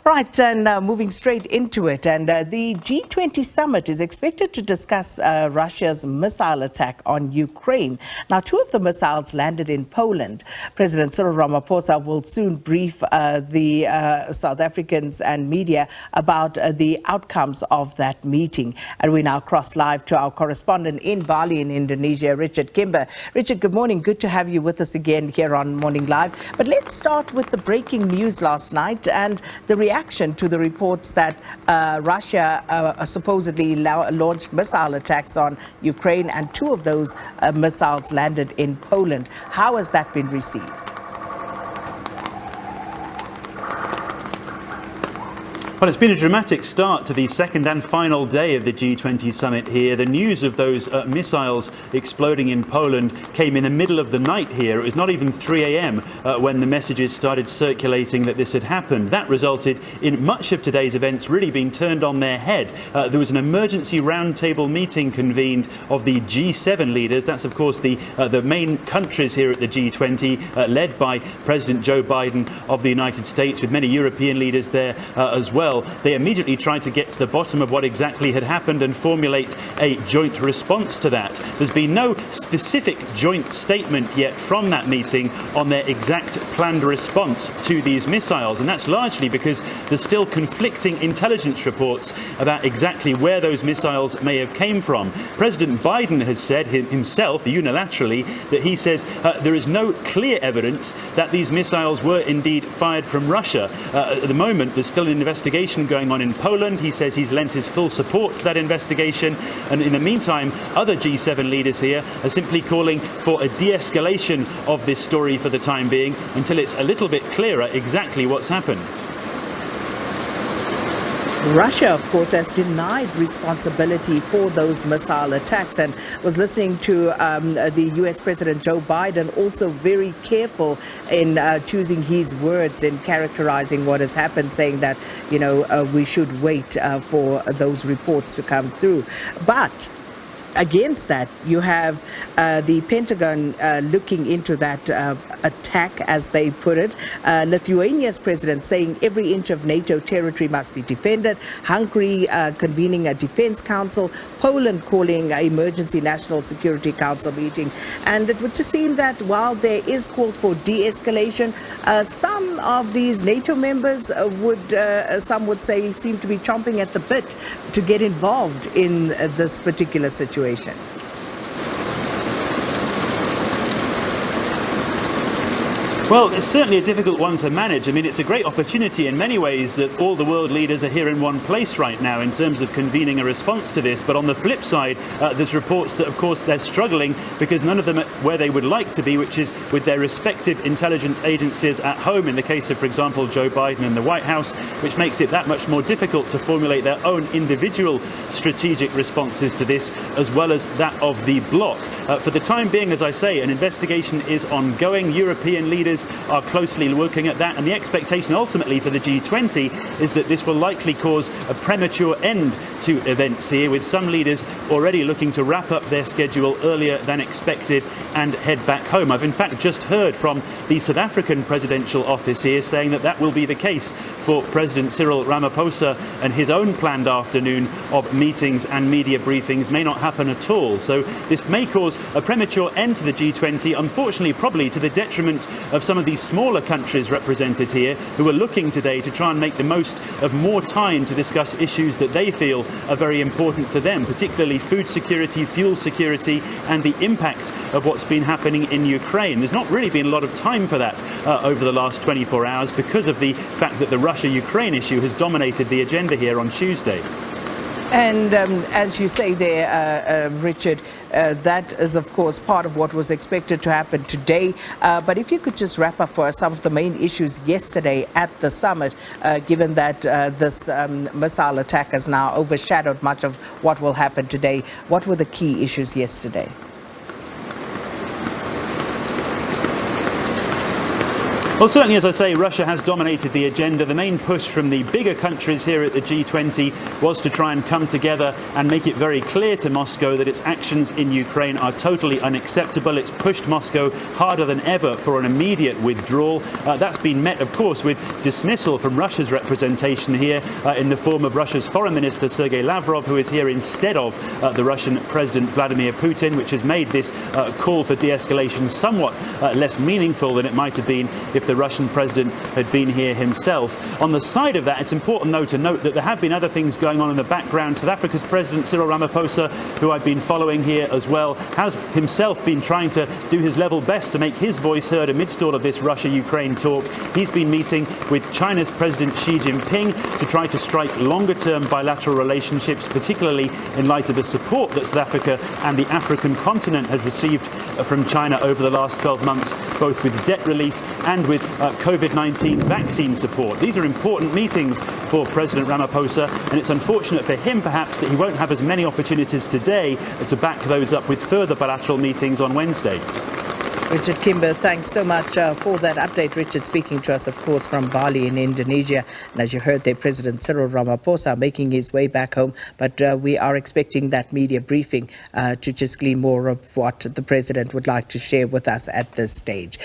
Right, and moving straight into it, and the G20 Summit is expected to discuss Russia's missile attack on Ukraine. Now, two of the missiles landed in Poland. President Cyril Ramaphosa will soon brief the South Africans and media about the outcomes of that meeting. And we now cross live to our correspondent in Bali in Indonesia, Richard Kimber. Richard, good morning. Good to have you with us again here on Morning Live. But let's start with the breaking news last night and the reaction to the reports that Russia supposedly launched missile attacks on Ukraine, and two of those missiles landed in Poland. How has that been received? Well, it's been a dramatic start to the second and final day of the G20 Summit here. The news of those missiles exploding in Poland came in the middle of the night here. It was not even 3 a.m. When the messages started circulating that this had happened. That resulted in much of today's events really being turned on their head. There was an emergency roundtable meeting convened of the G7 leaders. That's, of course, the main countries here at the G20, led by President Joe Biden of the United States, with many European leaders there as well. They immediately tried to get to the bottom of what exactly had happened and formulate a joint response to that. There's been no specific joint statement yet from that meeting on their exact planned response to these missiles, and that's largely because there's still conflicting intelligence reports about exactly where those missiles may have came from. President Biden has said himself unilaterally that he says there is no clear evidence that these missiles were indeed fired from Russia. At the moment, there's still an investigation going on in Poland. He says he's lent his full support to that investigation, and in the meantime, other G7 leaders here are simply calling for a de-escalation of this story for the time being until it's a little bit clearer exactly what's happened. Russia, of course, has denied responsibility for those missile attacks, and was listening to the U.S. President Joe Biden, also very careful in choosing his words in characterizing what has happened, saying that, we should wait for those reports to come through. But against that, you have the Pentagon looking into that attack, as they put it. Lithuania's president saying every inch of NATO territory must be defended. Hungary convening a defense council. Poland calling an emergency national security council meeting. And it would just seem that while there is calls for de-escalation, some of these NATO members some would say, seem to be chomping at the bit to get involved in this particular situation. Well, it's certainly a difficult one to manage. I mean, it's a great opportunity in many ways that all the world leaders are here in one place right now in terms of convening a response to this. But on the flip side, there's reports that, of course, they're struggling because none of them are where they would like to be, which is with their respective intelligence agencies at home, in the case of, for example, Joe Biden and the White House, which makes it that much more difficult to formulate their own individual strategic responses to this, as well as that of the bloc. For the time being, as I say, an investigation is ongoing. European leaders are closely looking at that, and the expectation ultimately for the G20 is that this will likely cause a premature end to events here, with some leaders already looking to wrap up their schedule earlier than expected and head back home. I've in fact just heard from the South African presidential office here saying that that will be the case for President Cyril Ramaphosa, and his own planned afternoon of meetings and media briefings may not happen at all. So this may cause a premature end to the G20, unfortunately probably to the detriment of some of these smaller countries represented here, who are looking today to try and make the most of more time to discuss issues that they feel are very important to them, particularly food security, fuel security, and the impact of what's been happening in Ukraine. There's not really been a lot of time for that over the last 24 hours because of the fact that the Russia-Ukraine issue has dominated the agenda here on Tuesday. And as you say there, Richard, that is, of course, part of what was expected to happen today. But if you could just wrap up for us some of the main issues yesterday at the summit, given that this missile attack has now overshadowed much of what will happen today. What were the key issues yesterday? Well, certainly, as I say, Russia has dominated the agenda. The main push from the bigger countries here at the G20 was to try and come together and make it very clear to Moscow that its actions in Ukraine are totally unacceptable. It's pushed Moscow harder than ever for an immediate withdrawal. That's been met, of course, with dismissal from Russia's representation here in the form of Russia's Foreign Minister Sergei Lavrov, who is here instead of the Russian President Vladimir Putin, which has made this call for de-escalation somewhat less meaningful than it might have been if the Russian president had been here himself. On the side of that, it's important, though, to note that there have been other things going on in the background. South Africa's President Cyril Ramaphosa, who I've been following here as well, has himself been trying to do his level best to make his voice heard amidst all of this Russia-Ukraine talk. He's been meeting with China's President Xi Jinping to try to strike longer-term bilateral relationships, particularly in light of the support that South Africa and the African continent has received from China over the last 12 months, both with debt relief and with COVID-19 vaccine support. These are important meetings for President Ramaphosa, and it's unfortunate for him, perhaps, that he won't have as many opportunities today to back those up with further bilateral meetings on Wednesday. Richard Kimber, thanks so much for that update. Richard speaking to us, of course, from Bali in Indonesia. And as you heard there, President Cyril Ramaphosa making his way back home. But we are expecting that media briefing to just glean more of what the president would like to share with us at this stage.